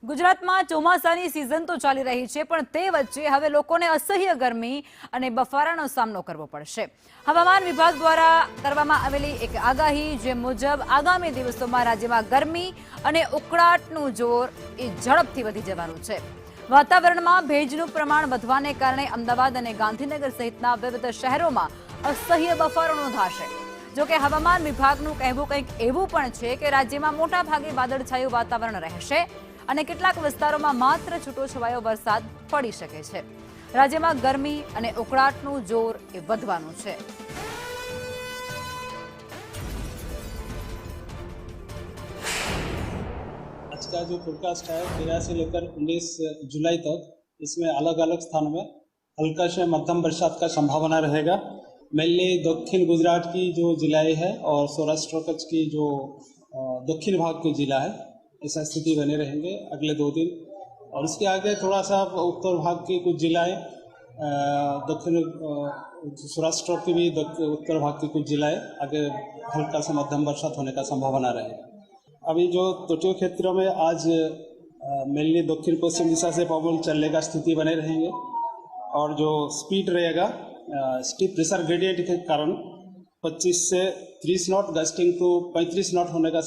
ગુજરાતમાં ચોમાસાની સિઝન તો ચાલી રહી છે, પણ તે વચ્ચે હવે લોકોને અસહ્ય ગરમી અને બફારાનો સામનો કરવો પડશે. હવામાન વિભાગ દ્વારા કરવામાં આવેલી એક આગાહી જે મુજબ આગામી દિવસોમાં રાજ્યમાં ગરમી અને ઉકળાટનું જોર એ ઝડપથી વધી જવાનું છે. વાતાવરણમાં ભેજનું પ્રમાણ વધવાને કારણે અમદાવાદ અને ગાંધીનગર સહિતના વિવિધ શહેરોમાં અસહ્ય બફારો નોંધાશે. જોકે હવામાન વિભાગનું કહેવું કંઈક એવું પણ છે કે રાજ્યમાં મોટા ભાગે વાદળછાયું વાતાવરણ રહેશે અને કેટલાક વિસ્તારોમાં માત્ર છૂટોછવાયો વરસાદ પડી શકે છે. રાજ્યમાં ગરમી અને ઉકળાટનું જોર એ વધવાનું છે. आज का जो फोरकास्ट है 13 से लेकर 19 जुलाई तक, इसमें अलग अलग स्थानों में हल्का से मध्यम बरसात का संभावना रहेगा. मेनली दक्षिण गुजरात की जो जिलाएं है और सौराष्ट्र कच्छ की जो दक्षिण भाग के जिला है, ऐसा स्थिति बने रहेंगे अगले 2 दिन. और उसके आगे थोड़ा सा उत्तर भाग के कुछ जिलाएं, दक्षिण सौराष्ट्र की भी उत्तर भाग के कुछ जिलाएं आगे हल्का से मध्यम बरसात होने का संभावना रहेगा. अभी जो तटीय क्षेत्रों में आज मेनली दक्षिण पश्चिम दिशा से पवन चलने का स्थिति बने रहेंगे और जो स्पीड रहेगा स्टीप प्रेशर ग्रेडियंट के कारण 25 से 30 नॉट गस्टिंग टू 35 नॉट होने का